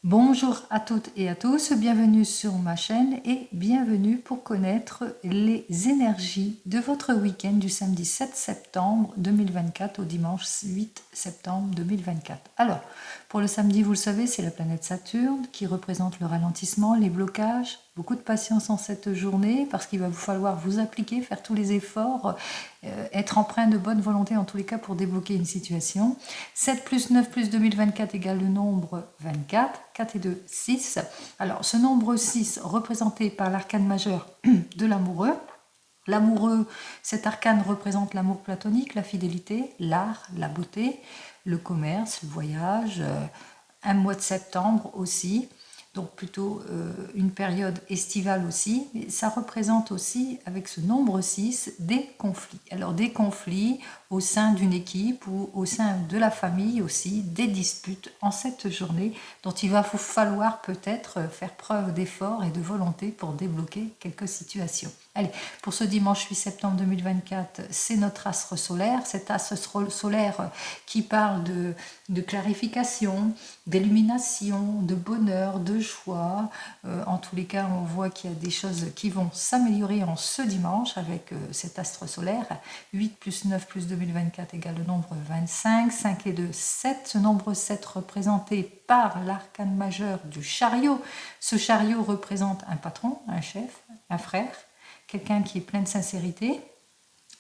Bonjour à toutes et à tous, bienvenue sur ma chaîne et bienvenue pour connaître les énergies de votre week-end du samedi 7 septembre 2024 au dimanche 8 septembre 2024. Alors, pour le samedi, vous le savez, c'est la planète Saturne qui représente le ralentissement, les blocages, beaucoup de patience en cette journée parce qu'il va vous falloir vous appliquer, faire tous les efforts, être empreint de bonne volonté en tous les cas pour débloquer une situation. 7 plus 9 plus 2024 égale le nombre 24, 4 et 2, 6. Alors ce nombre 6 représenté par l'arcane majeur de l'amoureux. L'amoureux, cet arcane représente l'amour platonique, la fidélité, l'art, la beauté, le commerce, le voyage, un mois de septembre aussi, donc plutôt une période estivale aussi, mais ça représente aussi, avec ce nombre 6, des conflits. Alors des conflits au sein d'une équipe ou au sein de la famille aussi, des disputes en cette journée dont il va vous falloir peut-être faire preuve d'effort et de volonté pour débloquer quelques situations. Allez, pour ce dimanche 8 septembre 2024, c'est notre astre solaire, cet astre solaire qui parle de clarification, d'illumination, de bonheur, de joie. En tous les cas, on voit qu'il y a des choses qui vont s'améliorer en ce dimanche avec cet astre solaire. 8 plus 9 plus 2024 égale le nombre 25, 5 et 2, 7. Ce nombre 7 représenté par l'arcane majeur du chariot. Ce chariot représente un patron, un chef, un frère, quelqu'un qui est plein de sincérité.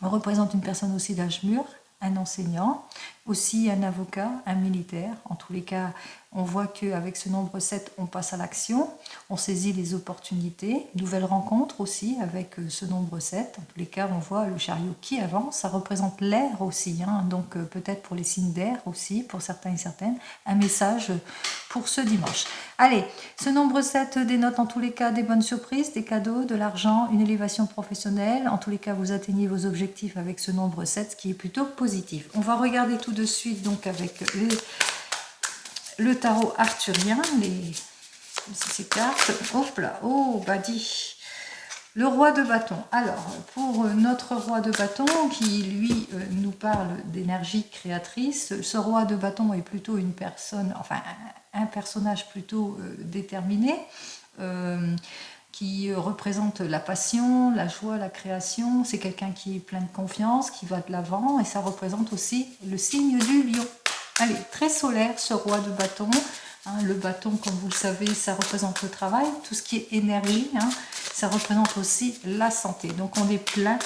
On représente une personne aussi d'âge mûr, un enseignant, aussi un avocat, un militaire. En tous les cas, on voit qu'avec ce nombre 7, on passe à l'action, on saisit les opportunités, nouvelles rencontres aussi avec ce nombre 7. En tous les cas, on voit le chariot qui avance, ça représente l'air aussi, hein, donc peut-être pour les signes d'air aussi, pour certains et certaines, un message pour ce dimanche. Allez, ce nombre 7 dénote en tous les cas des bonnes surprises, des cadeaux, de l'argent, une élévation professionnelle. En tous les cas, vous atteignez vos objectifs avec ce nombre 7, ce qui est plutôt positif. On va regarder tout de suite donc avec le tarot arthurien, ces cartes. Hop là, oh, Badi. Le roi de bâton. Alors, pour notre roi de bâton, qui lui nous parle d'énergie créatrice, ce roi de bâton est plutôt une personne, enfin un personnage plutôt déterminé, qui représente la passion, la joie, la création. C'est quelqu'un qui est plein de confiance, qui va de l'avant, et ça représente aussi le signe du lion. Allez, très solaire ce roi de bâton. Hein, le bâton, comme vous le savez, ça représente le travail, tout ce qui est énergie, hein, ça représente aussi la santé. Donc on est plein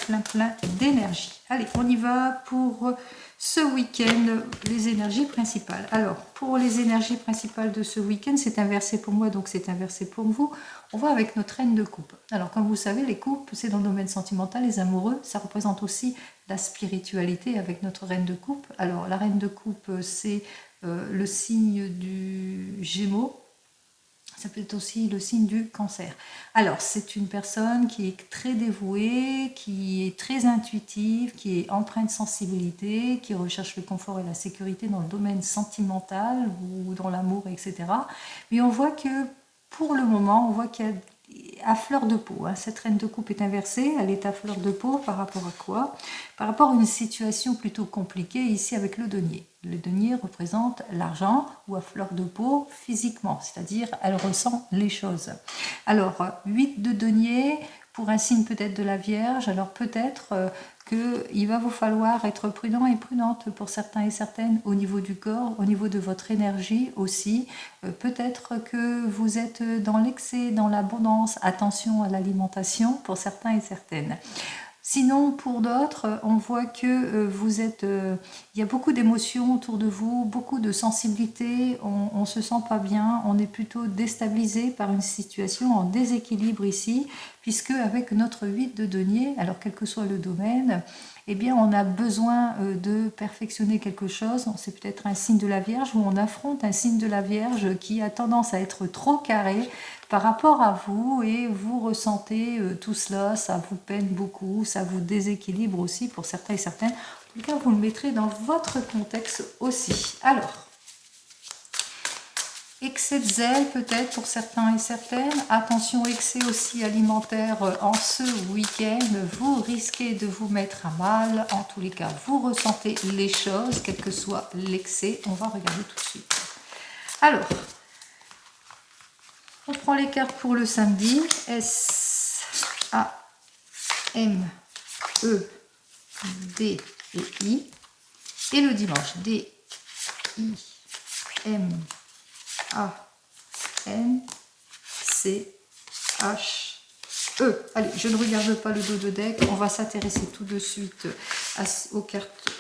d'énergie. Allez, on y va pour ce week-end, les énergies principales. Alors, pour les énergies principales de ce week-end, c'est inversé pour moi, donc c'est inversé pour vous. On va avec notre reine de coupe. Alors, comme vous savez, les coupes, c'est dans le domaine sentimental, les amoureux, ça représente aussi la spiritualité avec notre reine de coupe. Alors, la reine de coupe, c'est le signe du Gémeaux. Ça peut être aussi le signe du cancer. Alors, c'est une personne qui est très dévouée, qui est très intuitive, qui est empreinte de sensibilité, qui recherche le confort et la sécurité dans le domaine sentimental ou dans l'amour, etc. Mais on voit que, pour le moment, on voit qu'il y a à fleur de peau. Hein. Cette reine de coupe est inversée, elle est à fleur de peau par rapport à quoi? Par rapport à une situation plutôt compliquée ici avec le denier. Le denier représente l'argent ou à fleur de peau physiquement, c'est-à-dire elle ressent les choses. Alors, 8 de denier pour un signe peut-être de la Vierge, alors peut-être qu'il va vous falloir être prudent et prudente pour certains et certaines au niveau du corps, au niveau de votre énergie aussi. Peut-être que vous êtes dans l'excès, dans l'abondance, attention à l'alimentation pour certains et certaines. Sinon, pour d'autres, on voit que vous êtes, il y a beaucoup d'émotions autour de vous, beaucoup de sensibilité, on ne se sent pas bien, on est plutôt déstabilisé par une situation en déséquilibre ici, puisque avec notre 8 de denier, alors quel que soit le domaine, eh bien on a besoin de perfectionner quelque chose. C'est peut-être un signe de la Vierge où on affronte un signe de la Vierge qui a tendance à être trop carré par rapport à vous et vous ressentez tout cela, ça vous peine beaucoup, ça vous déséquilibre aussi pour certains et certaines. En tout cas, vous le mettrez dans votre contexte aussi. Alors, excès de zèle peut-être pour certains et certaines. Attention, excès aussi alimentaire en ce week-end. Vous risquez de vous mettre à mal. En tous les cas, vous ressentez les choses, quel que soit l'excès. On va regarder tout de suite. Alors, prends les cartes pour le samedi. S, A, M, E, D et I. Et le dimanche, D, I, M, A, N, C, H, E. Allez, je ne regarde pas le dos de deck. On va s'intéresser tout de suite aux cartes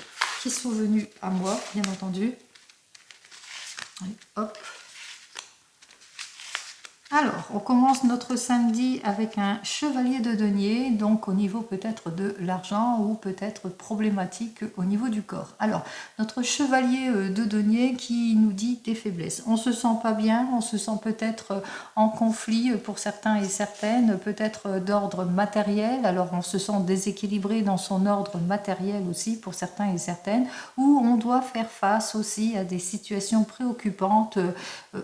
qui sont venues à moi, bien entendu. Allez, hop. Alors, on commence notre samedi avec un chevalier de denier, donc au niveau peut-être de l'argent ou peut-être problématique au niveau du corps. Alors, notre chevalier de denier qui nous dit des faiblesses. On se sent pas bien, on se sent peut-être en conflit pour certains et certaines, peut-être d'ordre matériel, alors on se sent déséquilibré dans son ordre matériel aussi pour certains et certaines, ou on doit faire face aussi à des situations préoccupantes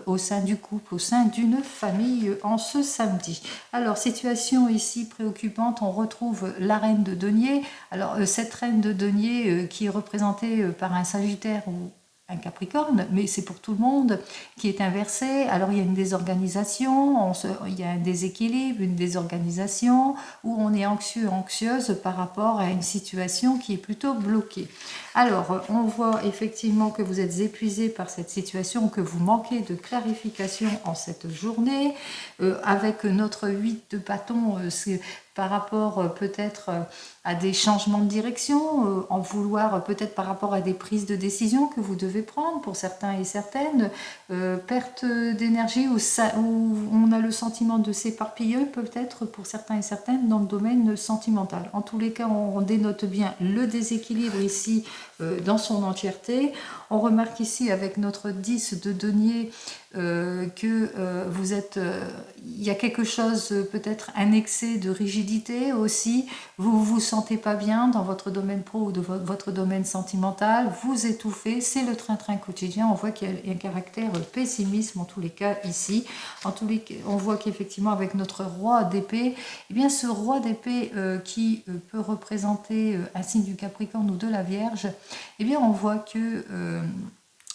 au sein du couple, au sein d'une famille en ce samedi. Alors, situation ici préoccupante, on retrouve la reine de denier. Alors, cette reine de denier qui est représentée par un sagittaire ou un capricorne, mais c'est pour tout le monde, qui est inversé. Alors il y a une désorganisation, il y a un déséquilibre, une désorganisation, où on est anxieux, anxieuse par rapport à une situation qui est plutôt bloquée. Alors on voit effectivement que vous êtes épuisé par cette situation, que vous manquez de clarification en cette journée. Avec notre 8 de bâton, c'est par rapport peut-être à des changements de direction, en vouloir peut-être par rapport à des prises de décision que vous devez prendre pour certains et certaines, perte d'énergie où on a le sentiment de s'éparpiller peut-être pour certains et certaines dans le domaine sentimental. En tous les cas, on dénote bien le déséquilibre ici dans son entièreté. On remarque ici avec notre 10 de denier que vous êtes, il y a quelque chose, peut-être un excès de rigidité aussi, vous vous sentez pas bien dans votre domaine pro ou de votre domaine sentimental, vous étouffez, c'est le train-train quotidien, on voit qu'il y a un caractère pessimisme en tous les cas ici, en tous les cas, on voit qu'effectivement avec notre roi d'épée, eh bien ce roi d'épée qui peut représenter un signe du Capricorne ou de la Vierge, eh bien on voit que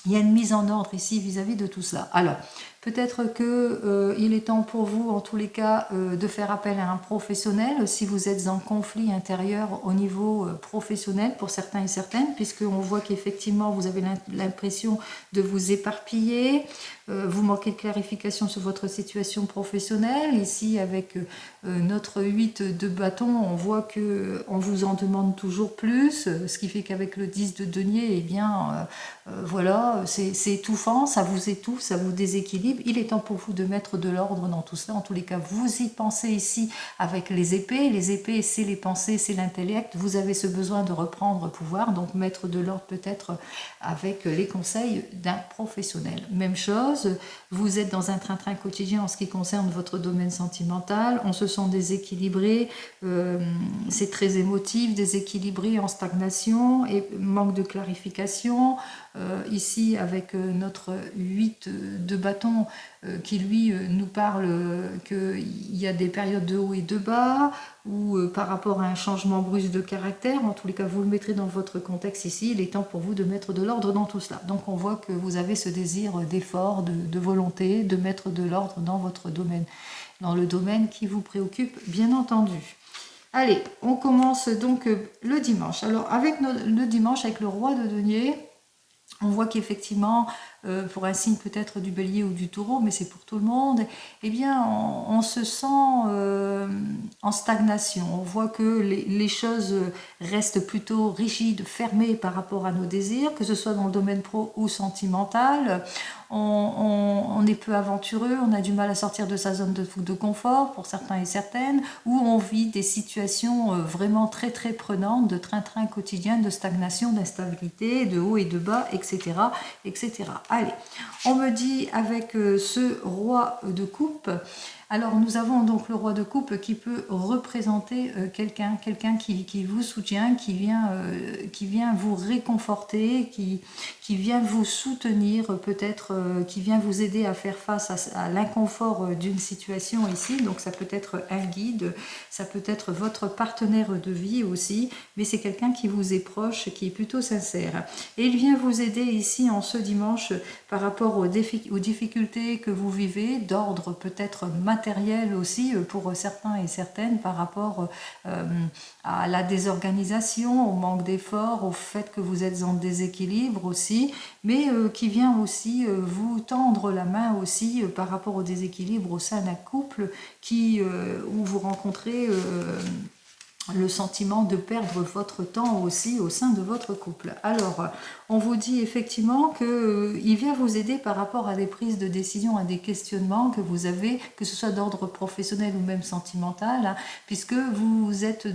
il y a une mise en ordre ici vis-à-vis de tout cela. Alors, peut-être qu'il est temps pour vous, en tous les cas, de faire appel à un professionnel si vous êtes en conflit intérieur au niveau professionnel pour certains et certaines, puisqu'on voit qu'effectivement, vous avez l'impression de vous éparpiller, vous manquez de clarification sur votre situation professionnelle. Ici, avec notre 8 de bâton, on voit qu'on vous en demande toujours plus, ce qui fait qu'avec le 10 de denier, eh bien, voilà, c'est étouffant, ça vous étouffe, ça vous déséquilibre. Il est temps pour vous de mettre de l'ordre dans tout cela. En tous les cas, vous y pensez ici avec les épées. Les épées, c'est les pensées, c'est l'intellect. Vous avez ce besoin de reprendre pouvoir, donc mettre de l'ordre peut-être avec les conseils d'un professionnel. Même chose, vous êtes dans un train-train quotidien en ce qui concerne votre domaine sentimental. On se sent déséquilibré, c'est très émotif, déséquilibré, en stagnation et manque de clarification. Ici avec notre 8 de bâton qui lui nous parle qu'il y a des périodes de haut et de bas ou par rapport à un changement brusque de caractère, en tous les cas vous le mettrez dans votre contexte ici, il est temps pour vous de mettre de l'ordre dans tout cela. Donc on voit que vous avez ce désir d'effort, de volonté, de mettre de l'ordre dans votre domaine, dans le domaine qui vous préoccupe bien entendu. Allez, on commence donc le dimanche. Alors avec le dimanche, avec le roi de denier, on voit qu'effectivement, pour un signe peut-être du bélier ou du taureau, mais c'est pour tout le monde, eh bien, on se sent en stagnation. On voit que les choses restent plutôt rigides, fermées par rapport à nos désirs, que ce soit dans le domaine pro ou sentimental. On est peu aventureux, on a du mal à sortir de sa zone de confort pour certains et certaines, où on vit des situations vraiment très très prenantes, de train-train quotidien, de stagnation, d'instabilité, de haut et de bas, etc. etc. Allez, on me dit avec ce roi de coupe, Alors nous avons donc le roi de coupe qui peut représenter quelqu'un qui vous soutient, qui vient vous réconforter, qui vient vous soutenir, peut-être qui vient vous aider à faire face à l'inconfort d'une situation ici. Donc ça peut être un guide, ça peut être votre partenaire de vie aussi, mais c'est quelqu'un qui vous est proche, qui est plutôt sincère. Et il vient vous aider ici en ce dimanche par rapport aux difficultés que vous vivez, d'ordre peut-être matériel aussi pour certains et certaines, par rapport à la désorganisation, au manque d'efforts, au fait que vous êtes en déséquilibre aussi, mais qui vient aussi vous tendre la main aussi par rapport au déséquilibre au sein d'un couple où vous rencontrez le sentiment de perdre votre temps aussi au sein de votre couple. Alors, on vous dit effectivement qu'il vient vous aider par rapport à des prises de décision, à des questionnements que vous avez, que ce soit d'ordre professionnel ou même sentimental, hein, puisque vous êtes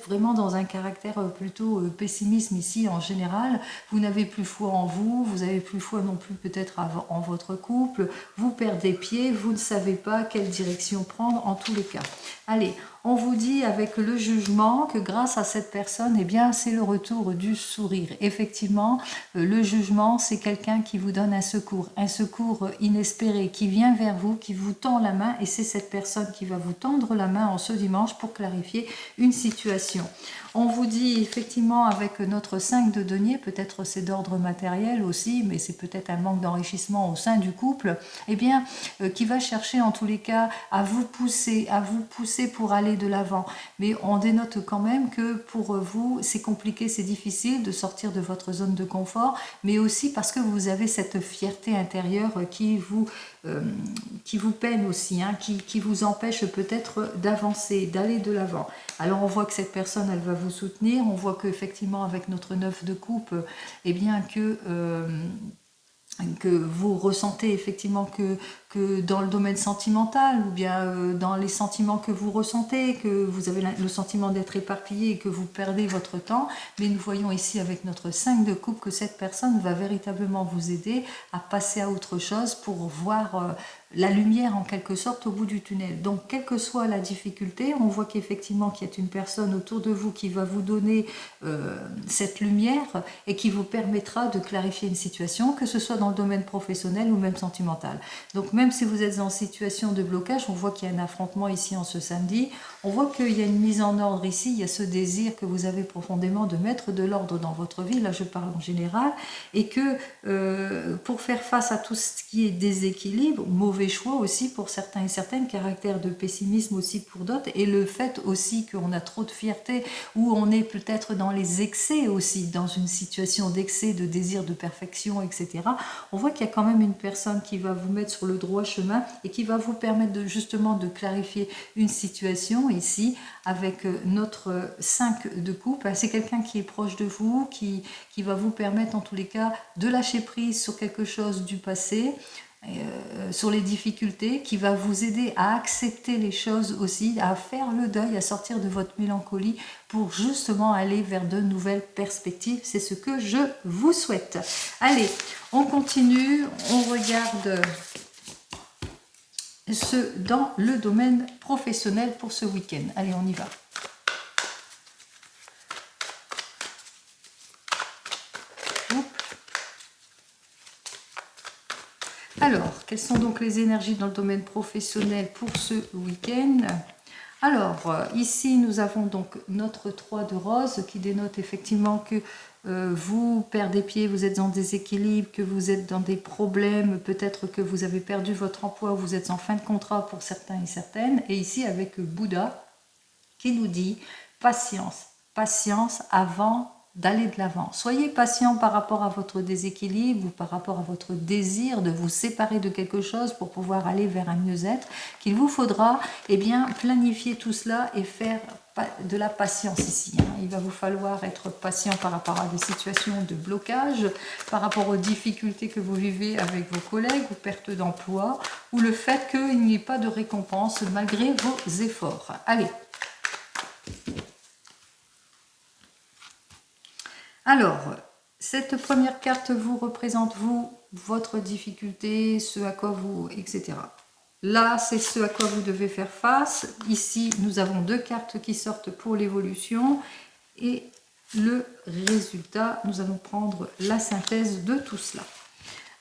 vraiment dans un caractère plutôt pessimiste ici en général. Vous n'avez plus foi en vous, vous n'avez plus foi non plus peut-être en votre couple, vous perdez pied, vous ne savez pas quelle direction prendre en tous les cas. Allez, on vous dit avec le jugement que grâce à cette personne, eh bien, c'est le retour du sourire. Effectivement, le jugement, c'est quelqu'un qui vous donne un secours inespéré, qui vient vers vous, qui vous tend la main, et c'est cette personne qui va vous tendre la main en ce dimanche pour clarifier une situation. On vous dit effectivement avec notre 5 de denier, peut-être c'est d'ordre matériel aussi, mais c'est peut-être un manque d'enrichissement au sein du couple, eh bien, qui va chercher en tous les cas à vous pousser pour aller de l'avant. Mais on dénote quand même que pour vous, c'est compliqué, c'est difficile de sortir de votre zone de confort, mais aussi parce que vous avez cette fierté intérieure qui vous peine aussi, hein, qui vous empêche peut-être d'avancer, d'aller de l'avant. Alors on voit que cette personne, elle va vous soutenir, on voit qu'effectivement avec notre 9 de coupe, eh bien que vous ressentez effectivement que dans le domaine sentimental ou bien dans les sentiments que vous ressentez, que vous avez le sentiment d'être éparpillé et que vous perdez votre temps, mais nous voyons ici avec notre 5 de coupe que cette personne va véritablement vous aider à passer à autre chose pour voir la lumière en quelque sorte au bout du tunnel. Donc quelle que soit la difficulté, on voit qu'effectivement qu'il y a une personne autour de vous qui va vous donner cette lumière et qui vous permettra de clarifier une situation, que ce soit dans le domaine professionnel ou même sentimental. Donc même si vous êtes en situation de blocage, on voit qu'il y a un affrontement ici en ce samedi, on voit qu'il y a une mise en ordre ici, il y a ce désir que vous avez profondément de mettre de l'ordre dans votre vie, là je parle en général, et que pour faire face à tout ce qui est déséquilibre, mauvais choix aussi pour certains et certaines, caractère de pessimisme aussi pour d'autres, et le fait aussi qu'on a trop de fierté, ou on est peut-être dans les excès aussi, dans une situation d'excès, de désir de perfection, etc. On voit qu'il y a quand même une personne qui va vous mettre sur le droit chemin et qui va vous permettre justement de clarifier une situation ici avec notre 5 de coupe. C'est quelqu'un qui est proche de vous, qui va vous permettre en tous les cas de lâcher prise sur quelque chose du passé, sur les difficultés, qui va vous aider à accepter les choses aussi, à faire le deuil, à sortir de votre mélancolie pour justement aller vers de nouvelles perspectives. C'est ce que je vous souhaite. Allez, on continue, on regarde ce dans le domaine professionnel pour ce week-end. Allez, on y va. Alors, quelles sont donc les énergies dans le domaine professionnel pour ce week-end? Alors, ici, nous avons donc notre 3 de rose qui dénote effectivement que vous perdez pied, vous êtes en déséquilibre, que vous êtes dans des problèmes, peut-être que vous avez perdu votre emploi, vous êtes en fin de contrat pour certains et certaines. Et ici, avec Bouddha qui nous dit patience, patience avant d'aller de l'avant. Soyez patient par rapport à votre déséquilibre ou par rapport à votre désir de vous séparer de quelque chose pour pouvoir aller vers un mieux-être, qu'il vous faudra bien planifier tout cela et faire de la patience ici. Il va vous falloir être patient par rapport à des situations de blocage, par rapport aux difficultés que vous vivez avec vos collègues ou perte d'emploi, ou le fait qu'il n'y ait pas de récompense malgré vos efforts. Allez. Alors, cette première carte vous représente, vous, votre difficulté, ce à quoi vous, etc. Là, c'est ce à quoi vous devez faire face. Ici, nous avons 2 cartes qui sortent pour l'évolution. Et le résultat, nous allons prendre la synthèse de tout cela.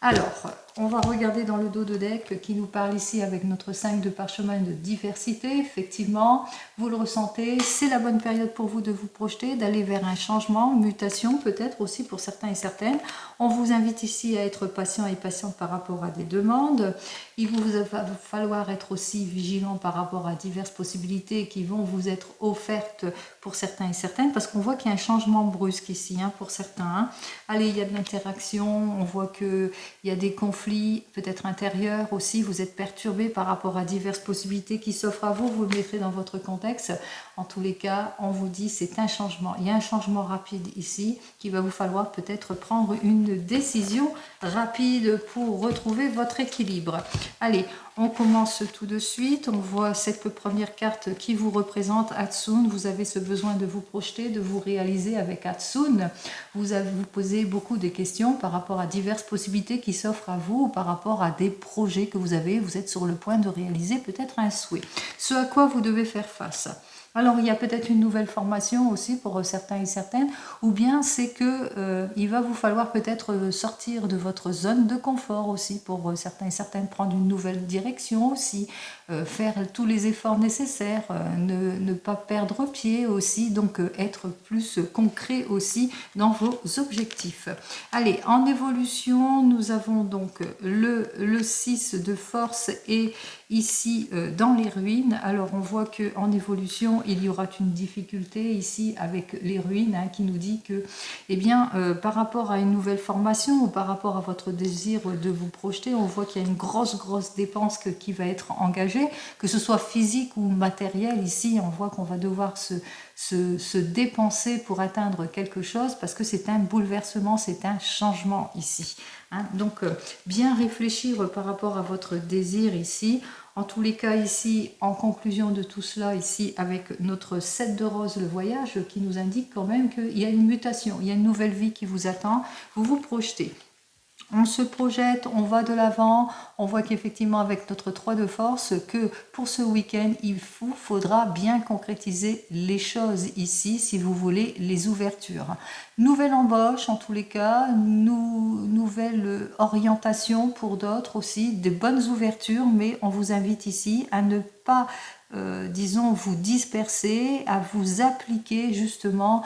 Alors, on va regarder dans le dos de deck qui nous parle ici avec notre 5 de parchemin de diversité. Effectivement, vous le ressentez, c'est la bonne période pour vous de vous projeter, d'aller vers un changement, mutation peut-être aussi pour certains et certaines. On vous invite ici à être patient et patiente par rapport à des demandes. Il va falloir être aussi vigilant par rapport à diverses possibilités qui vont vous être offertes pour certains et certaines, parce qu'on voit qu'il y a un changement brusque ici pour certains. Allez, il y a de l'interaction, on voit qu'il y a des conflits peut-être intérieurs aussi, vous êtes perturbé par rapport à diverses possibilités qui s'offrent à vous, vous le mettrez dans votre contexte. En tous les cas, on vous dit c'est un changement, il y a un changement rapide ici, qu'il va vous falloir peut-être prendre une décision rapide pour retrouver votre équilibre. Allez, on commence tout de suite. On voit cette première carte qui vous représente Hatsun. Vous avez ce besoin de vous projeter, de vous réaliser avec Hatsun. Vous posez beaucoup de questions par rapport à diverses possibilités qui s'offrent à vous, par rapport à des projets que vous avez. Vous êtes sur le point de réaliser peut-être un souhait. Ce à quoi vous devez faire face. Alors, il y a peut-être une nouvelle formation aussi pour certains et certaines, ou bien c'est que il va vous falloir peut-être sortir de votre zone de confort aussi pour certains et certaines, prendre une nouvelle direction aussi, faire tous les efforts nécessaires, ne pas perdre pied aussi, donc être plus concret aussi dans vos objectifs. Allez, en évolution, nous avons donc le 6 de force et ici dans les ruines. Alors on voit que en évolution il y aura une difficulté ici avec les ruines qui nous dit que par rapport à une nouvelle formation ou par rapport à votre désir de vous projeter, on voit qu'il y a une grosse dépense qui va être engagée, que ce soit physique ou matériel. Ici on voit qu'on va devoir se dépenser pour atteindre quelque chose parce que c'est un bouleversement, c'est un changement ici. Donc bien réfléchir par rapport à votre désir ici. En tous les cas ici, en conclusion de tout cela ici avec notre 7 de rose, le voyage, qui nous indique quand même qu'il y a une mutation, il y a une nouvelle vie qui vous attend, vous vous projetez. On se projette, on va de l'avant, on voit qu'effectivement avec notre 3 de force, que pour ce week-end, il vous faudra bien concrétiser les choses ici, si vous voulez, les ouvertures. Nouvelle embauche en tous les cas, nouvelle orientation pour d'autres aussi, de bonnes ouvertures, mais on vous invite ici à ne pas disons, vous disperser, à vous appliquer justement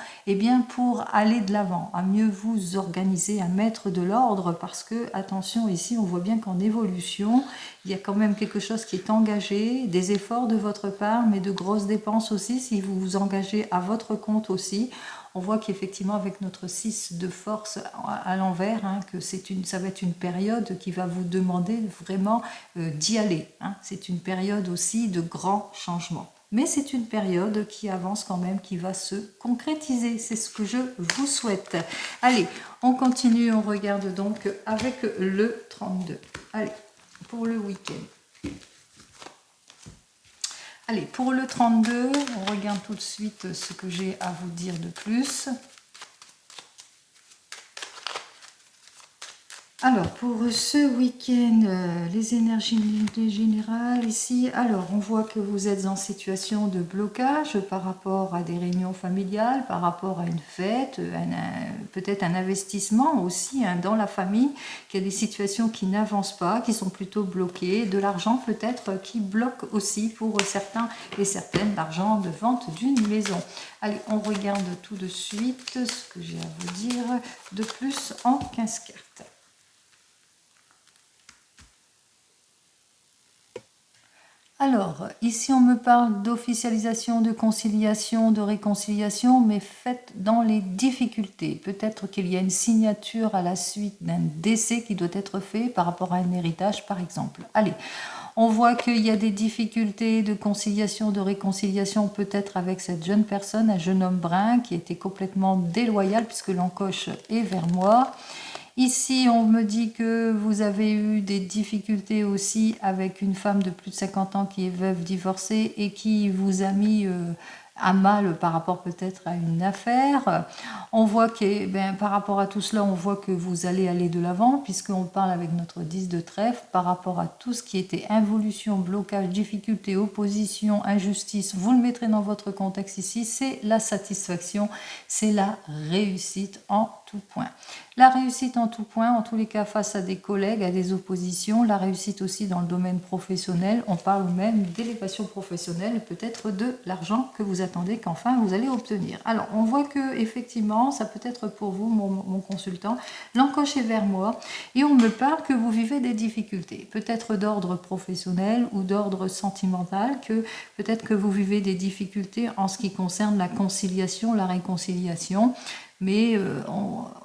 pour aller de l'avant, à mieux vous organiser, à mettre de l'ordre, parce que, attention, ici, on voit bien qu'en évolution, il y a quand même quelque chose qui est engagé, des efforts de votre part, mais de grosses dépenses aussi, si vous vous engagez à votre compte aussi. On voit qu'effectivement, avec notre 6 de force à l'envers, que ça va être une période qui va vous demander vraiment d'y aller. C'est une période aussi de grands changements. Mais c'est une période qui avance quand même, qui va se concrétiser. C'est ce que je vous souhaite. Allez, on continue, on regarde donc avec le 32. Allez, pour le week-end. Allez, pour le 32, on regarde tout de suite ce que j'ai à vous dire de plus. Alors, pour ce week-end, les énergies générales ici, alors on voit que vous êtes en situation de blocage par rapport à des réunions familiales, par rapport à une fête, peut-être un investissement aussi dans la famille, qu'il y a des situations qui n'avancent pas, qui sont plutôt bloquées, de l'argent peut-être qui bloque aussi pour certains et certaines, l'argent de vente d'une maison. Allez, on regarde tout de suite ce que j'ai à vous dire de plus en 15 cartes. Alors, ici on me parle d'officialisation, de conciliation, de réconciliation, mais faite dans les difficultés. Peut-être qu'il y a une signature à la suite d'un décès qui doit être fait par rapport à un héritage, par exemple. Allez, on voit qu'il y a des difficultés de conciliation, de réconciliation, peut-être avec cette jeune personne, un jeune homme brun qui était complètement déloyal puisque l'encoche est vers moi. Ici, on me dit que vous avez eu des difficultés aussi avec une femme de plus de 50 ans qui est veuve divorcée et qui vous a mis à mal par rapport peut-être à une affaire. On voit que par rapport à tout cela, on voit que vous allez aller de l'avant puisqu'on parle avec notre 10 de trèfle par rapport à tout ce qui était involution, blocage, difficulté, opposition, injustice. Vous le mettrez dans votre contexte ici, c'est la satisfaction, c'est la réussite en tout point. La réussite en tout point, en tous les cas face à des collègues, à des oppositions, la réussite aussi dans le domaine professionnel, on parle même d'élévation professionnelle, peut-être de l'argent que vous attendez qu'enfin vous allez obtenir. Alors on voit que effectivement, ça peut être pour vous, mon consultant, l'encoche est vers moi et on me parle que vous vivez des difficultés, peut-être d'ordre professionnel ou d'ordre sentimental, que peut-être que vous vivez des difficultés en ce qui concerne la conciliation, la réconciliation. Mais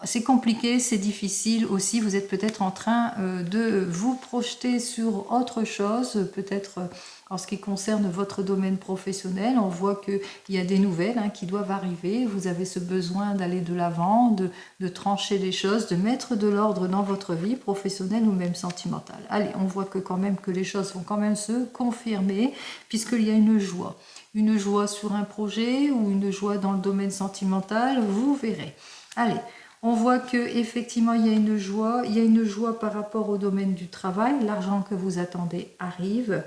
c'est compliqué, c'est difficile aussi. Vous êtes peut-être en train de vous projeter sur autre chose, peut-être en ce qui concerne votre domaine professionnel. On voit qu'il y a des nouvelles qui doivent arriver. Vous avez ce besoin d'aller de l'avant, de trancher les choses, de mettre de l'ordre dans votre vie professionnelle ou même sentimentale. Allez, on voit que quand même que les choses vont quand même se confirmer puisqu'il y a une joie. Une joie sur un projet ou une joie dans le domaine sentimental, vous verrez. Allez, on voit que effectivement il y a une joie par rapport au domaine du travail, l'argent que vous attendez arrive,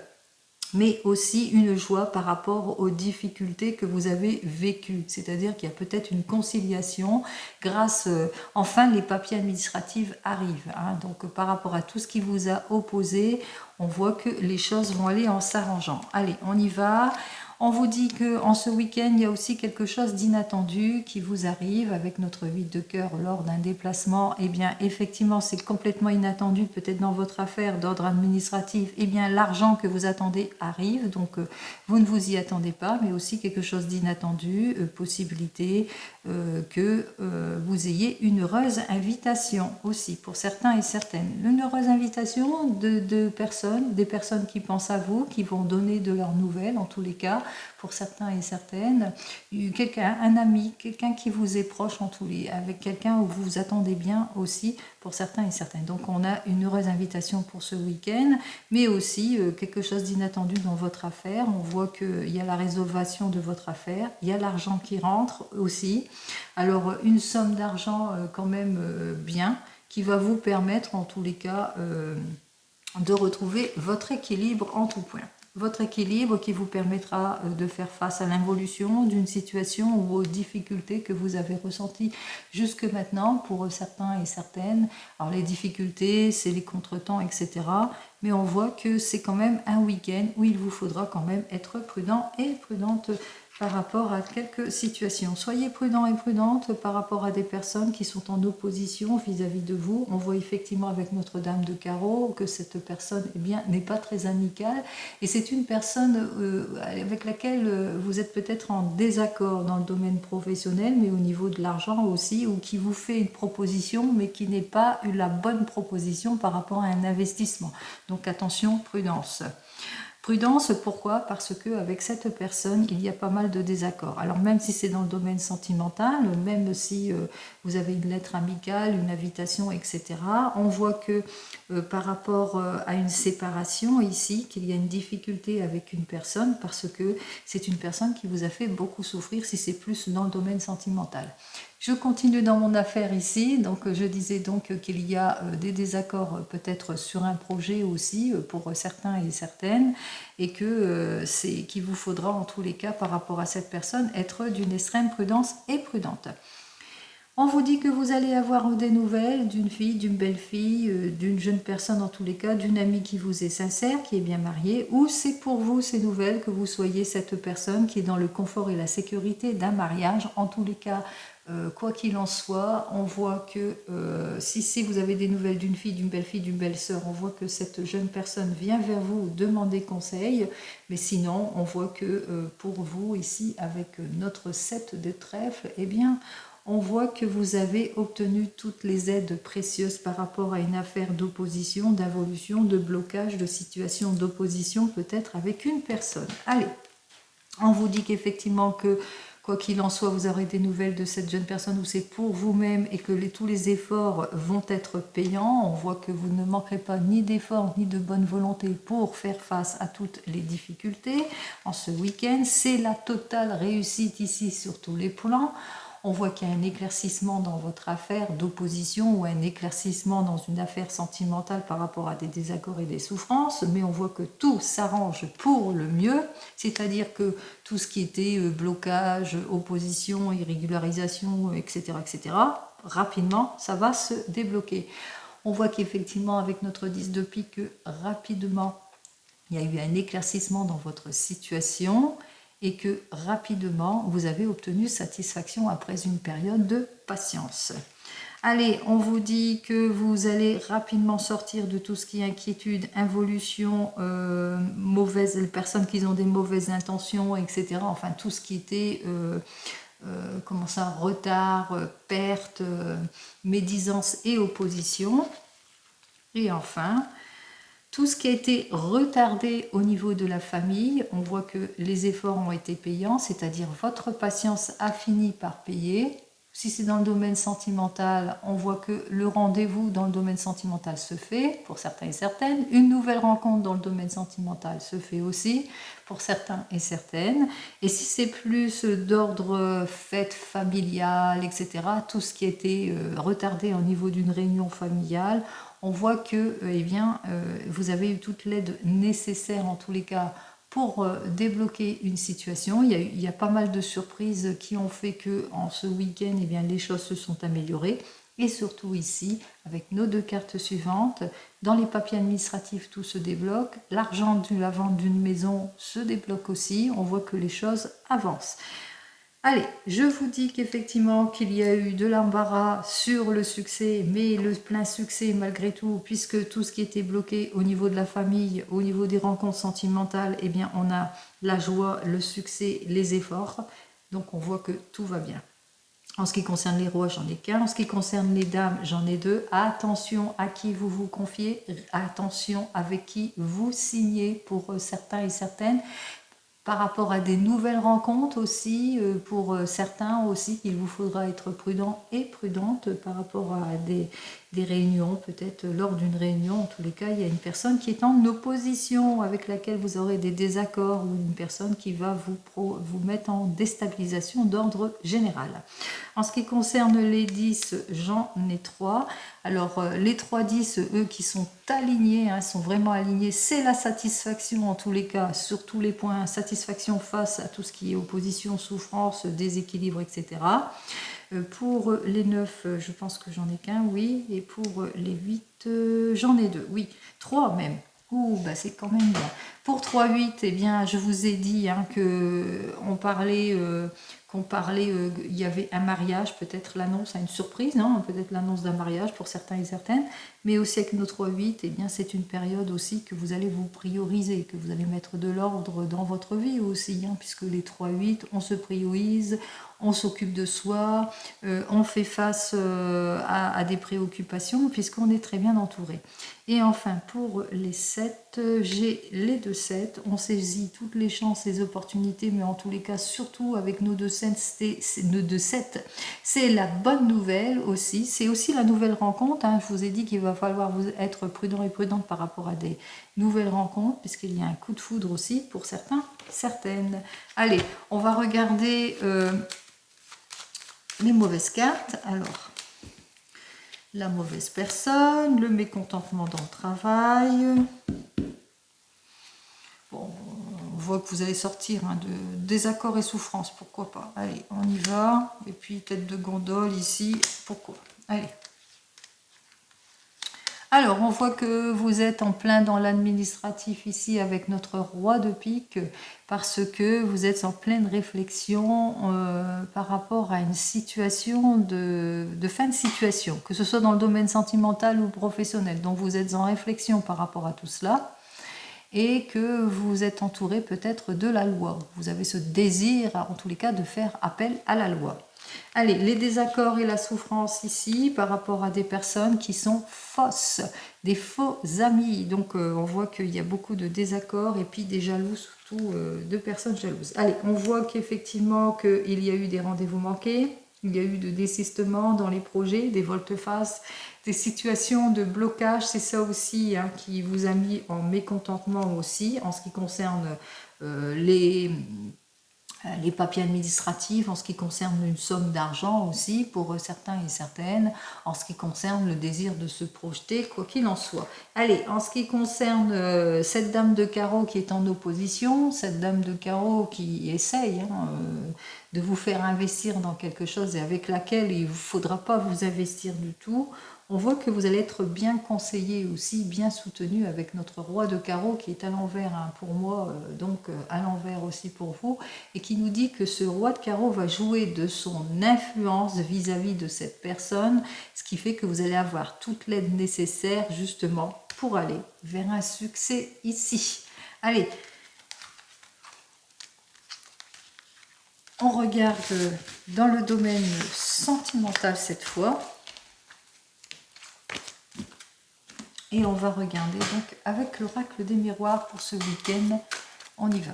mais aussi une joie par rapport aux difficultés que vous avez vécues. C'est-à-dire qu'il y a peut-être une conciliation grâce, enfin les papiers administratifs arrivent. Donc par rapport à tout ce qui vous a opposé, on voit que les choses vont aller en s'arrangeant. Allez, on y va. On vous dit qu'en ce week-end, il y a aussi quelque chose d'inattendu qui vous arrive avec notre 8 de cœur lors d'un déplacement. Eh bien, effectivement, c'est complètement inattendu, peut-être dans votre affaire d'ordre administratif. Eh bien, l'argent que vous attendez arrive, donc vous ne vous y attendez pas, mais aussi quelque chose d'inattendu, possibilité que vous ayez une heureuse invitation aussi pour certains et certaines. Une heureuse invitation de personnes, des personnes qui pensent à vous, qui vont donner de leurs nouvelles en tous les cas, pour certains et certaines, quelqu'un, un ami, quelqu'un qui vous est proche en tous les, avec quelqu'un où vous vous attendez bien aussi pour certains et certaines. Donc on a une heureuse invitation pour ce week-end, mais aussi quelque chose d'inattendu dans votre affaire. On voit qu'il y a la résolvation de votre affaire, il y a l'argent qui rentre aussi. Alors une somme d'argent quand même bien, qui va vous permettre en tous les cas de retrouver votre équilibre en tout point. Votre équilibre qui vous permettra de faire face à l'involution d'une situation ou aux difficultés que vous avez ressenties jusque maintenant pour certains et certaines. Alors les difficultés, c'est les contretemps, etc. Mais on voit que c'est quand même un week-end où il vous faudra quand même être prudent et prudente par rapport à quelques situations. Soyez prudent et prudente par rapport à des personnes qui sont en opposition vis-à-vis de vous. On voit effectivement avec notre dame de carreau que cette personne n'est pas très amicale et c'est une personne avec laquelle vous êtes peut-être en désaccord dans le domaine professionnel, mais au niveau de l'argent aussi, ou qui vous fait une proposition mais qui n'est pas la bonne proposition par rapport à un investissement. Donc attention, prudence. Prudence, pourquoi? Parce qu'avec cette personne, il y a pas mal de désaccords. Alors même si c'est dans le domaine sentimental, même si vous avez une lettre amicale, une invitation, etc., on voit que par rapport à une séparation ici, qu'il y a une difficulté avec une personne parce que c'est une personne qui vous a fait beaucoup souffrir si c'est plus dans le domaine sentimental. Je continue dans mon affaire ici, donc je disais donc qu'il y a des désaccords peut-être sur un projet aussi pour certains et certaines et que c'est qu'il vous faudra en tous les cas par rapport à cette personne être d'une extrême prudence et prudente. On vous dit que vous allez avoir des nouvelles d'une fille, d'une belle fille, d'une jeune personne en tous les cas, d'une amie qui vous est sincère, qui est bien mariée, ou c'est pour vous ces nouvelles que vous soyez cette personne qui est dans le confort et la sécurité d'un mariage. En tous les cas, quoi qu'il en soit, on voit que si vous avez des nouvelles d'une fille, d'une belle sœur, on voit que cette jeune personne vient vers vous demander conseil, mais sinon on voit que pour vous ici avec notre 7 de trèfle, eh bien on voit que vous avez obtenu toutes les aides précieuses par rapport à une affaire d'opposition, d'involution, de blocage, de situation d'opposition peut-être avec une personne. Allez, on vous dit qu'effectivement que Quoi qu'il en soit, vous aurez des nouvelles de cette jeune personne où c'est pour vous-même et que tous les efforts vont être payants. On voit que vous ne manquerez pas ni d'efforts ni de bonne volonté pour faire face à toutes les difficultés en ce week-end. C'est la totale réussite ici sur tous les plans. On voit qu'il y a un éclaircissement dans votre affaire d'opposition ou un éclaircissement dans une affaire sentimentale par rapport à des désaccords et des souffrances, mais on voit que tout s'arrange pour le mieux, c'est-à-dire que tout ce qui était blocage, opposition, irrégularisation, etc., rapidement, ça va se débloquer. On voit qu'effectivement, avec notre 10 de pique, rapidement, il y a eu un éclaircissement dans votre situation et que rapidement, vous avez obtenu satisfaction après une période de patience. Allez, on vous dit que vous allez rapidement sortir de tout ce qui est inquiétude, involution, mauvaises personnes qui ont des mauvaises intentions, etc. Enfin, tout ce qui était comment ça, retard, perte, médisance et opposition. Et enfin, tout ce qui a été retardé au niveau de la famille, on voit que les efforts ont été payants, c'est-à-dire votre patience a fini par payer. Si c'est dans le domaine sentimental, on voit que le rendez-vous dans le domaine sentimental se fait, pour certains et certaines. Une nouvelle rencontre dans le domaine sentimental se fait aussi, pour certains et certaines. Et si c'est plus d'ordre fête familiale, etc., tout ce qui a été retardé au niveau d'une réunion familiale, on voit que vous avez eu toute l'aide nécessaire en tous les cas pour débloquer une situation. Il y a pas mal de surprises qui ont fait que en ce week-end, les choses se sont améliorées. Et surtout ici, avec nos deux cartes suivantes, dans les papiers administratifs, tout se débloque. L'argent de la vente d'une maison se débloque aussi. On voit que les choses avancent. Allez, je vous dis qu'effectivement qu'il y a eu de l'embarras sur le succès, mais le plein succès malgré tout, puisque tout ce qui était bloqué au niveau de la famille, au niveau des rencontres sentimentales, on a la joie, le succès, les efforts. Donc on voit que tout va bien. En ce qui concerne les rois, j'en ai qu'un. En ce qui concerne les dames, j'en ai deux. Attention à qui vous vous confiez, attention avec qui vous signez pour certains et certaines. Par rapport à des nouvelles rencontres aussi, pour certains aussi, il vous faudra être prudent et prudente par rapport à des réunions, peut-être lors d'une réunion, en tous les cas, il y a une personne qui est en opposition avec laquelle vous aurez des désaccords ou une personne qui va vous mettre en déstabilisation d'ordre général. En ce qui concerne les 10, j'en ai 3. Alors, les 3 10, eux qui sont alignés, sont vraiment alignés, c'est la satisfaction en tous les cas, sur tous les points, satisfaction face à tout ce qui est opposition, souffrance, déséquilibre, etc. Pour les 9, je pense que j'en ai qu'un, oui. Et pour les 8, j'en ai 2, oui. 3 même. Ouh, bah c'est quand même bien. Pour 3-8, je vous ai dit qu'on parlait, il y avait un mariage, peut-être l'annonce à une surprise, peut-être l'annonce d'un mariage pour certains et certaines, mais aussi avec nos 3-8, c'est une période aussi que vous allez vous prioriser, que vous allez mettre de l'ordre dans votre vie aussi, puisque les 3-8, on se priorise, on s'occupe de soi, on fait face à des préoccupations, puisqu'on est très bien entouré. Et enfin, pour les 7, j'ai les 2 7. On saisit toutes les chances, les opportunités, mais en tous les cas, surtout avec nos 2 7, c'est la bonne nouvelle aussi. C'est aussi la nouvelle rencontre. Je vous ai dit qu'il va falloir vous être prudent et prudente par rapport à des nouvelles rencontres, puisqu'il y a un coup de foudre aussi pour certains, certaines. Allez, on va regarder les mauvaises cartes. Alors, la mauvaise personne, le mécontentement dans le travail. Bon, on voit que vous allez sortir de désaccord et souffrance, pourquoi pas. Allez, on y va. Et puis tête de gondole ici, pourquoi. Allez. Alors, on voit que vous êtes en plein dans l'administratif ici avec notre roi de pique parce que vous êtes en pleine réflexion par rapport à une situation de fin de situation, que ce soit dans le domaine sentimental ou professionnel. Donc, vous êtes en réflexion par rapport à tout cela et que vous êtes entouré peut-être de la loi. Vous avez ce désir, en tous les cas, de faire appel à la loi. Allez, les désaccords et la souffrance ici par rapport à des personnes qui sont fausses, des faux amis. Donc on voit qu'il y a beaucoup de désaccords et puis des jaloux, surtout de personnes jalouses. Allez, on voit qu'effectivement qu'il y a eu des rendez-vous manqués, il y a eu de désistements dans les projets, des volte-face, des situations de blocage. C'est ça aussi hein, qui vous a mis en mécontentement aussi en ce qui concerne les papiers administratifs, en ce qui concerne une somme d'argent aussi pour certains et certaines, en ce qui concerne le désir de se projeter, quoi qu'il en soit. Allez, en ce qui concerne cette dame de carreau qui est en opposition, cette dame de carreau qui essaye de vous faire investir dans quelque chose et avec laquelle il ne faudra pas vous investir du tout, on voit que vous allez être bien conseillé aussi, bien soutenu avec notre roi de carreau qui est à l'envers hein, pour moi, donc à l'envers aussi pour vous, et qui nous dit que ce roi de carreau va jouer de son influence vis-à-vis de cette personne, ce qui fait que vous allez avoir toute l'aide nécessaire justement pour aller vers un succès ici. Allez, on regarde dans le domaine sentimental cette fois. Et on va regarder donc avec l'oracle des miroirs pour ce week-end. On y va.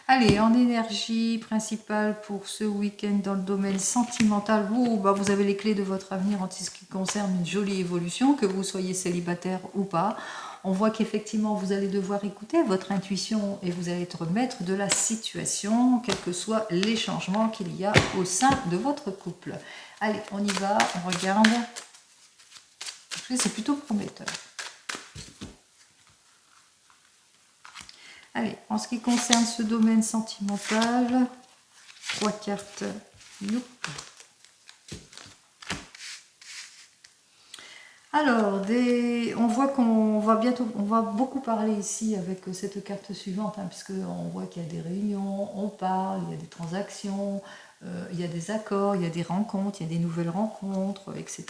Allez, en énergie principale pour ce week-end dans le domaine sentimental, vous avez les clés de votre avenir en ce qui concerne une jolie évolution, que vous soyez célibataire ou pas. On voit qu'effectivement, vous allez devoir écouter votre intuition et vous allez être maître de la situation, quels que soient les changements qu'il y a au sein de votre couple. Allez, on y va, on regarde. C'est plutôt prometteur. Allez, en ce qui concerne ce domaine sentimental, 3 cartes. Youp. Alors, on voit qu'on va bientôt, on va beaucoup parler ici avec cette carte suivante, hein, puisqu'on voit qu'il y a des réunions, on parle, il y a des transactions, il y a des accords, il y a des rencontres, il y a des nouvelles rencontres, etc.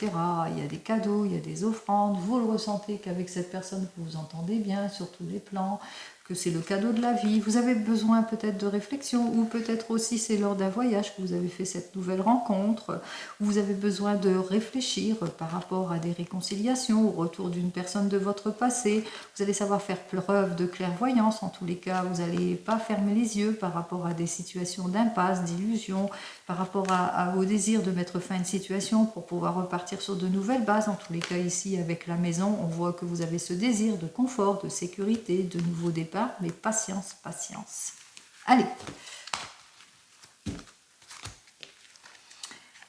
Il y a des cadeaux, il y a des offrandes. Vous le ressentez qu'avec cette personne, vous vous entendez bien sur tous les plans, que c'est le cadeau de la vie. Vous avez besoin peut-être de réflexion ou peut-être aussi c'est lors d'un voyage que vous avez fait cette nouvelle rencontre, où vous avez besoin de réfléchir par rapport à des réconciliations, au retour d'une personne de votre passé. Vous allez savoir faire preuve de clairvoyance en tous les cas. Vous n'allez pas fermer les yeux par rapport à des situations d'impasse, d'illusion, par rapport au désir de mettre fin à une situation pour pouvoir repartir sur de nouvelles bases. En tous les cas ici avec la maison, on voit que vous avez ce désir de confort, de sécurité, de nouveaux départs. Mais patience, patience. Allez.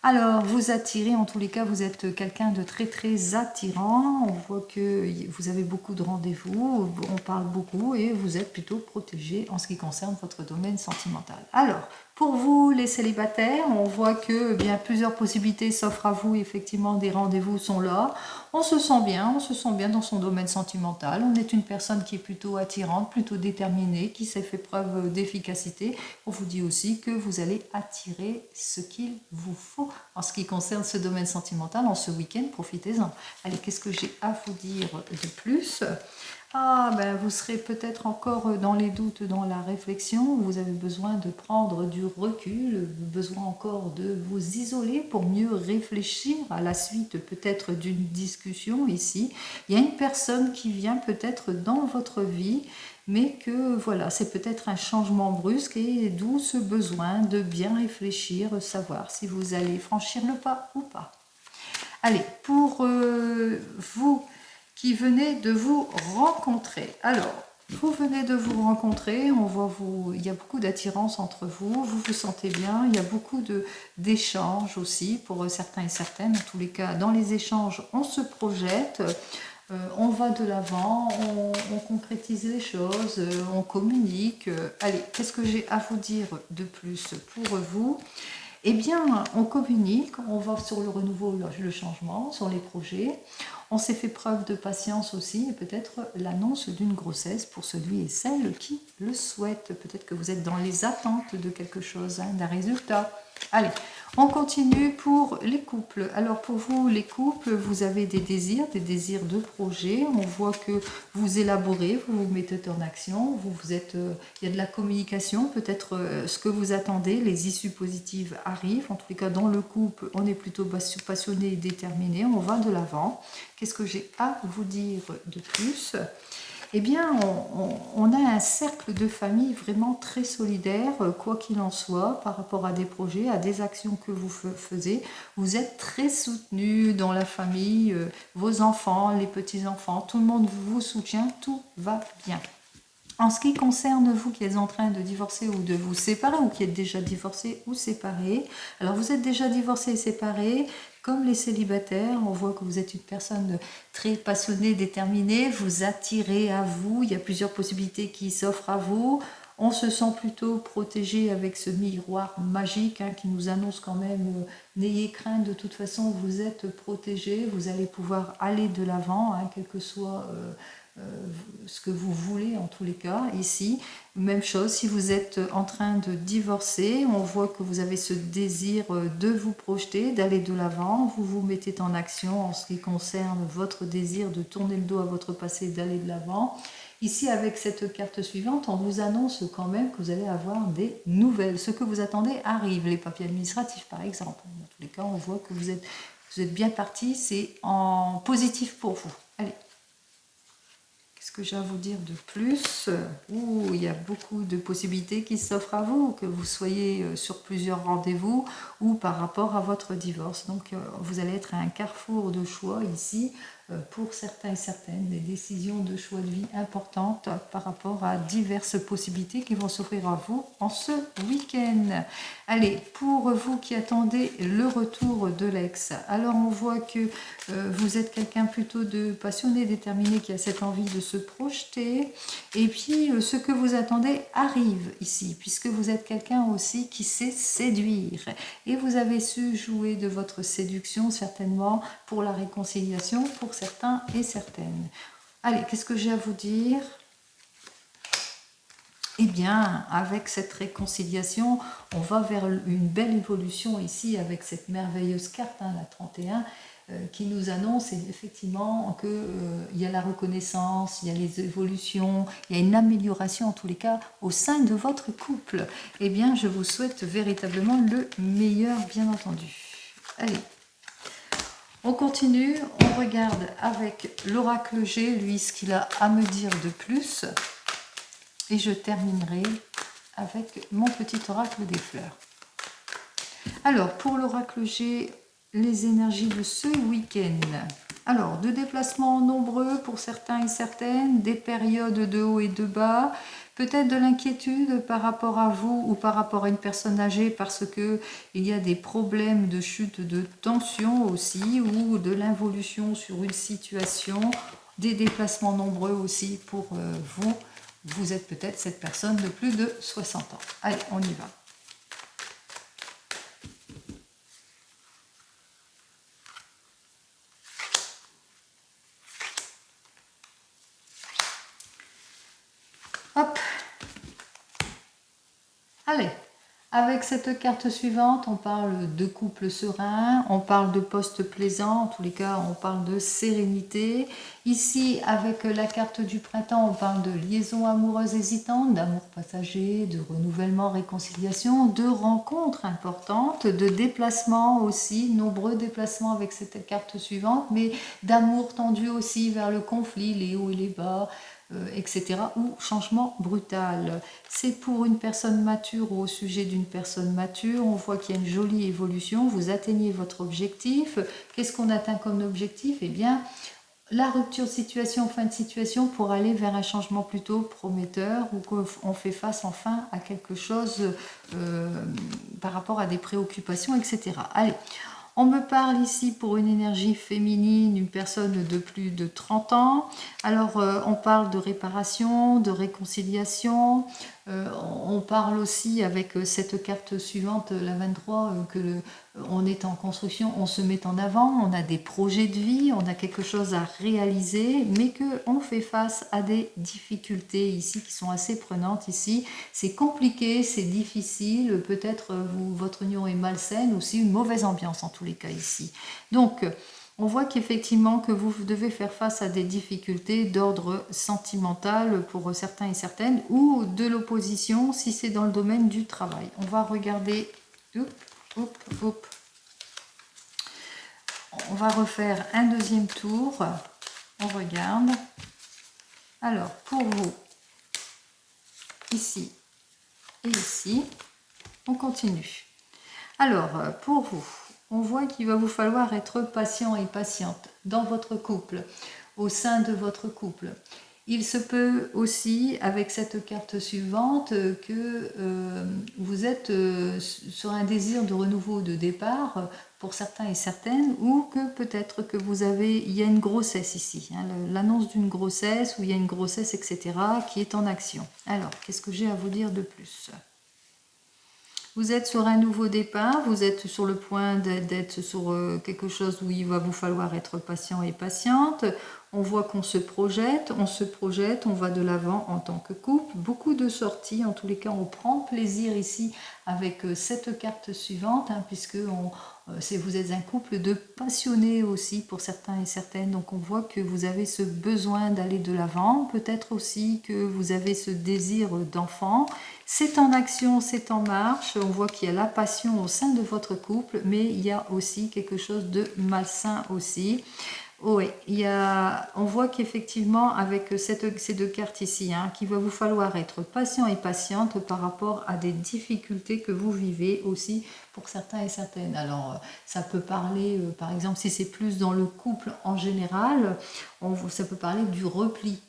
Alors, vous attirez, en tous les cas, vous êtes quelqu'un de très très attirant. On voit que vous avez beaucoup de rendez-vous, on parle beaucoup et vous êtes plutôt protégé en ce qui concerne votre domaine sentimental. Alors, pour vous les célibataires, on voit que bien plusieurs possibilités s'offrent à vous, effectivement des rendez-vous sont là. On se sent bien dans son domaine sentimental. On est une personne qui est plutôt attirante, plutôt déterminée, qui s'est fait preuve d'efficacité. On vous dit aussi que vous allez attirer ce qu'il vous faut en ce qui concerne ce domaine sentimental. En ce week-end, profitez-en. Allez, qu'est-ce que j'ai à vous dire de plus ? Vous serez peut-être encore dans les doutes, dans la réflexion. Vous avez besoin de prendre du recul, besoin encore de vous isoler pour mieux réfléchir à la suite peut-être d'une discussion ici. Il y a une personne qui vient peut-être dans votre vie, mais que voilà, c'est peut-être un changement brusque et d'où ce besoin de bien réfléchir, savoir si vous allez franchir le pas ou pas. Allez, pour vous qui venez de vous rencontrer. Alors, vous venez de vous rencontrer, on voit il y a beaucoup d'attirance entre vous, vous vous sentez bien, il y a beaucoup d'échanges aussi pour certains et certaines. En tous les cas, dans les échanges, on se projette, on va de l'avant, on concrétise les choses, on communique. Allez, qu'est-ce que j'ai à vous dire de plus pour vous ? Eh bien, on communique, on va sur le renouveau, le changement, sur les projets. On s'est fait preuve de patience aussi et peut-être l'annonce d'une grossesse pour celui et celle qui le souhaite. Peut-être que vous êtes dans les attentes de quelque chose, d'un résultat. Allez, on continue pour les couples. Alors pour vous, les couples, vous avez des désirs de projet. On voit que vous élaborez, vous vous mettez en action, il y a de la communication, peut-être ce que vous attendez, les issues positives arrivent. En tous les cas, dans le couple, on est plutôt passionné et déterminé, on va de l'avant. Qu'est-ce que j'ai à vous dire de plus ? Eh bien, on a un cercle de famille vraiment très solidaire, quoi qu'il en soit, par rapport à des projets, à des actions que vous faisiez. Vous êtes très soutenus dans la famille, vos enfants, les petits-enfants, tout le monde vous soutient, tout va bien. En ce qui concerne vous qui êtes en train de divorcer ou de vous séparer, ou qui êtes déjà divorcé ou séparé, alors vous êtes déjà divorcé et séparé, comme les célibataires, on voit que vous êtes une personne très passionnée, déterminée, vous attirez à vous, il y a plusieurs possibilités qui s'offrent à vous, on se sent plutôt protégé avec ce miroir magique qui nous annonce quand même, n'ayez crainte, de toute façon vous êtes protégé, vous allez pouvoir aller de l'avant, quel que soit ce que vous voulez en tous les cas. Ici, même chose, si vous êtes en train de divorcer, on voit que vous avez ce désir de vous projeter, d'aller de l'avant, vous vous mettez en action en ce qui concerne votre désir de tourner le dos à votre passé, d'aller de l'avant. Ici, avec cette carte suivante, on vous annonce quand même que vous allez avoir des nouvelles. Ce que vous attendez arrive, les papiers administratifs par exemple. Dans tous les cas, on voit que vous êtes bien parti, c'est en positif pour vous. Allez. Qu'est-ce que j'ai à vous dire de plus? Il y a beaucoup de possibilités qui s'offrent à vous, que vous soyez sur plusieurs rendez-vous ou par rapport à votre divorce. Donc, vous allez être à un carrefour de choix ici, pour certains et certaines, des décisions de choix de vie importantes par rapport à diverses possibilités qui vont s'offrir à vous en ce week-end. Allez, pour vous qui attendez le retour de l'ex, alors on voit que vous êtes quelqu'un plutôt de passionné, déterminé, qui a cette envie de se projeter. Et puis, ce que vous attendez arrive ici, puisque vous êtes quelqu'un aussi qui sait séduire. Et vous avez su jouer de votre séduction, certainement, pour la réconciliation, pour certains et certaines. Allez, qu'est-ce que j'ai à vous dire ? Eh bien, avec cette réconciliation, on va vers une belle évolution ici avec cette merveilleuse carte, la 31, qui nous annonce effectivement qu'il y a la reconnaissance, il y a les évolutions, il y a une amélioration en tous les cas au sein de votre couple. Eh bien, je vous souhaite véritablement le meilleur, bien entendu. Allez, on continue, on regarde avec l'oracle G, lui, ce qu'il a à me dire de plus. Et je terminerai avec mon petit oracle des fleurs. Alors, pour l'oracle G, les énergies de ce week-end. Alors, de déplacements nombreux pour certains et certaines, des périodes de haut et de bas, peut-être de l'inquiétude par rapport à vous ou par rapport à une personne âgée parce qu'il y a des problèmes de chute de tension aussi ou de l'involution sur une situation, des déplacements nombreux aussi pour vous. Vous êtes peut-être cette personne de plus de 60 ans. Allez, on y va. Hop. Allez. Avec cette carte suivante, on parle de couple serein, on parle de poste plaisant, en tous les cas on parle de sérénité. Ici, avec la carte du printemps, on parle de liaison amoureuse hésitante, d'amour passager, de renouvellement, réconciliation, de rencontres importantes, de déplacements aussi, nombreux déplacements avec cette carte suivante, mais d'amour tendu aussi vers le conflit, les hauts et les bas, etc. ou changement brutal. C'est pour une personne mature ou au sujet d'une personne mature. On voit qu'il y a une jolie évolution. Vous atteignez votre objectif. Qu'est-ce qu'on atteint comme objectif? Eh bien, la rupture de situation, fin de situation pour aller vers un changement plutôt prometteur ou qu'on fait face enfin à quelque chose par rapport à des préoccupations, etc. Allez. On me parle ici pour une énergie féminine, une personne de plus de 30 ans. Alors, on parle de réparation, de réconciliation, On parle aussi avec cette carte suivante, la 23, on est en construction, on se met en avant, on a des projets de vie, on a quelque chose à réaliser, mais qu'on fait face à des difficultés ici qui sont assez prenantes ici. C'est compliqué, c'est difficile, peut-être votre union est malsaine, aussi une mauvaise ambiance en tous les cas ici. Donc, on voit qu'effectivement que vous devez faire face à des difficultés d'ordre sentimental pour certains et certaines, ou de l'opposition si c'est dans le domaine du travail. On va regarder. On va refaire un deuxième tour. On regarde. Alors, pour vous, ici et ici, on continue. Alors, pour vous, on voit qu'il va vous falloir être patient et patiente dans votre couple, au sein de votre couple. Il se peut aussi, avec cette carte suivante, que vous êtes sur un désir de renouveau, de départ, pour certains et certaines, ou que peut-être que il y a une grossesse ici, hein, l'annonce d'une grossesse, ou il y a une grossesse, etc., qui est en action. Alors, qu'est-ce que j'ai à vous dire de plus ? Vous êtes sur un nouveau départ, vous êtes sur le point d'être sur quelque chose où il va vous falloir être patient et patiente. On voit qu'on se projette, on va de l'avant en tant que couple. Beaucoup de sorties, en tous les cas, on prend plaisir ici avec cette carte suivante, hein, puisque vous êtes un couple de passionnés aussi pour certains et certaines. Donc on voit que vous avez ce besoin d'aller de l'avant, peut-être aussi que vous avez ce désir d'enfant. C'est en action, c'est en marche. On voit qu'il y a la passion au sein de votre couple, mais il y a aussi quelque chose de malsain aussi. Oui, on voit qu'effectivement, avec ces deux cartes ici, hein, qu'il va vous falloir être patient et patiente par rapport à des difficultés que vous vivez aussi pour certains et certaines. Alors, ça peut parler, par exemple, si c'est plus dans le couple en général, ça peut parler du repli.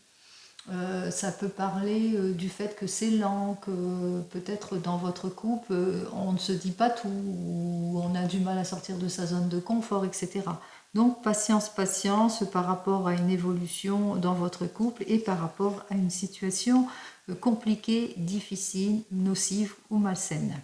Ça peut parler du fait que c'est lent, que peut-être dans votre couple, on ne se dit pas tout, ou on a du mal à sortir de sa zone de confort, etc. Donc patience, patience par rapport à une évolution dans votre couple et par rapport à une situation compliquée, difficile, nocive ou malsaine.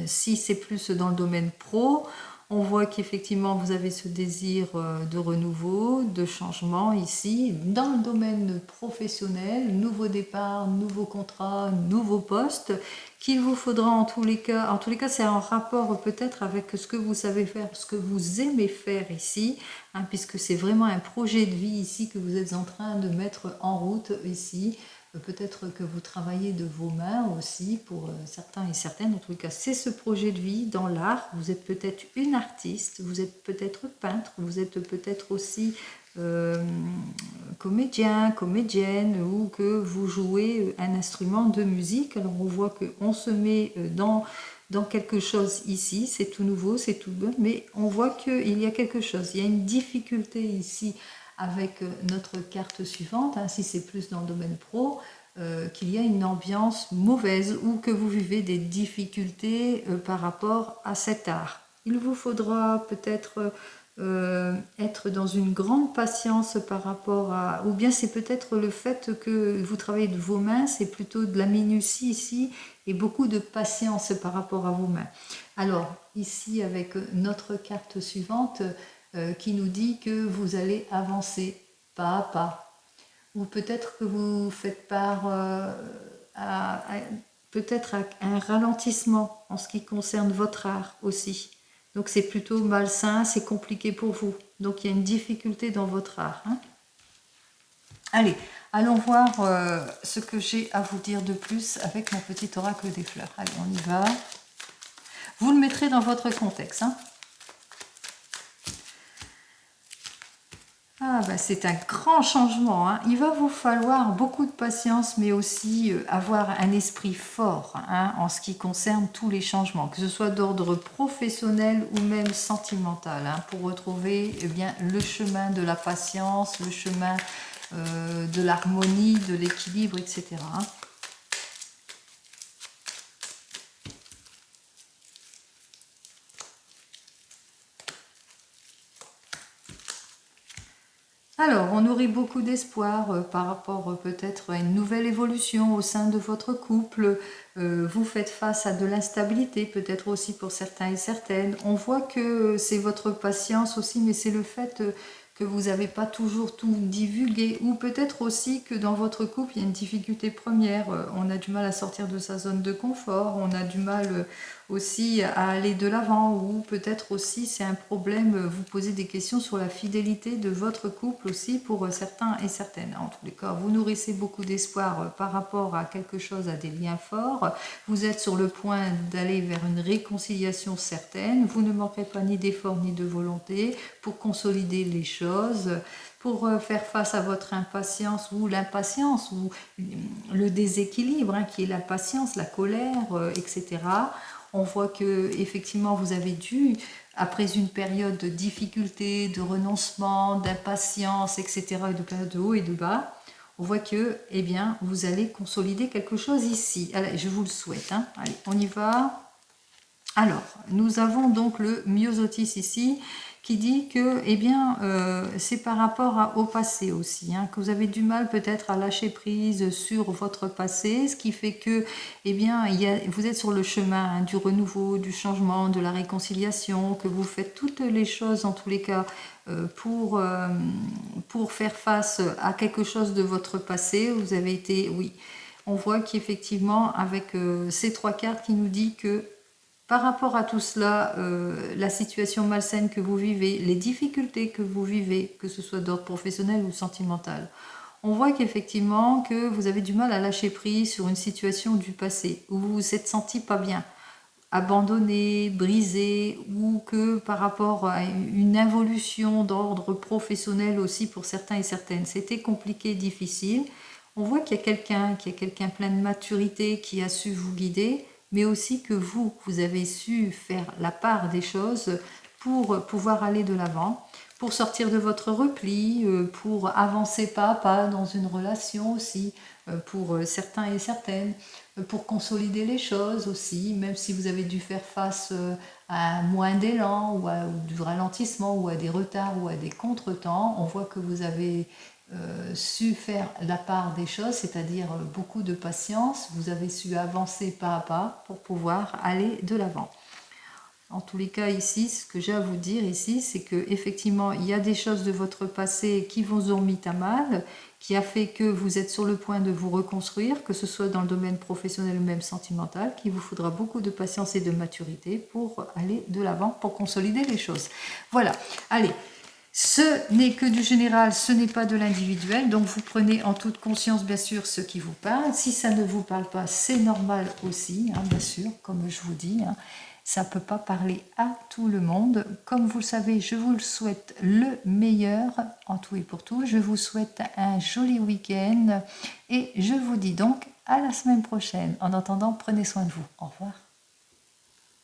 Si c'est plus dans le domaine pro, on voit qu'effectivement vous avez ce désir de renouveau, de changement ici. Dans le domaine professionnel, nouveau départ, nouveau contrat, nouveau poste, qu'il vous faudra en tous les cas c'est en rapport peut-être avec ce que vous savez faire, ce que vous aimez faire ici, hein, puisque c'est vraiment un projet de vie ici que vous êtes en train de mettre en route ici. Peut-être que vous travaillez de vos mains aussi pour certains et certaines. En tout cas, c'est ce projet de vie dans l'art. Vous êtes peut-être une artiste, vous êtes peut-être peintre, vous êtes peut-être aussi comédien, comédienne, ou que vous jouez un instrument de musique. Alors on voit qu'on se met dans quelque chose ici, c'est tout nouveau, c'est tout bon, mais on voit qu'il y a quelque chose, il y a une difficulté ici avec notre carte suivante, hein, si c'est plus dans le domaine pro, qu'il y a une ambiance mauvaise ou que vous vivez des difficultés par rapport à cet art. Il vous faudra peut-être être dans une grande patience par rapport à... Ou bien c'est peut-être le fait que vous travaillez de vos mains, c'est plutôt de la minutie ici et beaucoup de patience par rapport à vos mains. Alors, ici avec notre carte suivante, qui nous dit que vous allez avancer pas à pas. Ou peut-être que vous faites part peut-être à un ralentissement en ce qui concerne votre art aussi. Donc c'est plutôt malsain, c'est compliqué pour vous. Donc il y a une difficulté dans votre art. Hein. Allez, allons voir ce que j'ai à vous dire de plus avec mon petit oracle des fleurs. Allez, on y va. Vous le mettrez dans votre contexte. Hein. Ah bah c'est un grand changement, hein. Il va vous falloir beaucoup de patience, mais aussi avoir un esprit fort, hein, en ce qui concerne tous les changements, que ce soit d'ordre professionnel ou même sentimental, hein, pour retrouver bien le chemin de la patience, le chemin de l'harmonie, de l'équilibre, etc. Hein. Alors, on nourrit beaucoup d'espoir par rapport peut-être à une nouvelle évolution au sein de votre couple. Vous faites face à de l'instabilité, peut-être aussi pour certains et certaines. On voit que c'est votre patience aussi, mais c'est le fait que vous n'avez pas toujours tout divulgué, ou peut-être aussi que dans votre couple, il y a une difficulté première. On a du mal à sortir de sa zone de confort, on a du mal aussi à aller de l'avant, ou peut-être aussi c'est un problème, vous posez des questions sur la fidélité de votre couple aussi pour certains et certaines. En tous les cas, vous nourrissez beaucoup d'espoir par rapport à quelque chose, à des liens forts. Vous êtes sur le point d'aller vers une réconciliation certaine. Vous ne manquerez pas ni d'efforts ni de volonté pour consolider les choses, pour faire face à votre impatience ou l'impatience ou le déséquilibre qui est l'impatience, la colère, etc. On voit que effectivement vous avez dû, après une période de difficulté, de renoncement, d'impatience, etc., et de période de haut et de bas, on voit que, eh bien, vous allez consolider quelque chose ici. Allez, je vous le souhaite. Allez, on y va. Alors, nous avons donc le myosotis ici qui dit que, eh bien, c'est par rapport au passé aussi, que vous avez du mal peut-être à lâcher prise sur votre passé, ce qui fait que, eh bien, vous êtes sur le chemin du renouveau, du changement, de la réconciliation, que vous faites toutes les choses en tous les cas pour faire face à quelque chose de votre passé. Vous avez été, oui, on voit qu'effectivement avec ces trois cartes qui nous dit que par rapport à tout cela, la situation malsaine que vous vivez, les difficultés que vous vivez, que ce soit d'ordre professionnel ou sentimental, on voit qu'effectivement que vous avez du mal à lâcher prise sur une situation du passé où vous vous êtes senti pas bien, abandonné, brisé, ou que par rapport à une évolution d'ordre professionnel aussi pour certains et certaines, c'était compliqué, difficile. On voit qu'il y a quelqu'un plein de maturité qui a su vous guider, mais aussi que vous avez su faire la part des choses pour pouvoir aller de l'avant, pour sortir de votre repli, pour avancer pas à pas dans une relation aussi, pour certains et certaines, pour consolider les choses aussi, même si vous avez dû faire face à moins d'élan ou du ralentissement ou à des retards ou à des contretemps, on voit que vous avez su faire la part des choses, c'est-à-dire beaucoup de patience, vous avez su avancer pas à pas pour pouvoir aller de l'avant. En tous les cas, ici, ce que j'ai à vous dire ici, c'est que effectivement, il y a des choses de votre passé qui vous ont mis à mal, qui a fait que vous êtes sur le point de vous reconstruire, que ce soit dans le domaine professionnel ou même sentimental, qu'il vous faudra beaucoup de patience et de maturité pour aller de l'avant, pour consolider les choses. Voilà. Allez. Ce n'est que du général, ce n'est pas de l'individuel, donc vous prenez en toute conscience bien sûr ce qui vous parle. Si ça ne vous parle pas, c'est normal aussi, bien sûr, comme je vous dis. Ça ne peut pas parler à tout le monde. Comme vous le savez, je vous le souhaite le meilleur en tout et pour tout. Je vous souhaite un joli week-end et je vous dis donc à la semaine prochaine. En attendant, prenez soin de vous. Au revoir.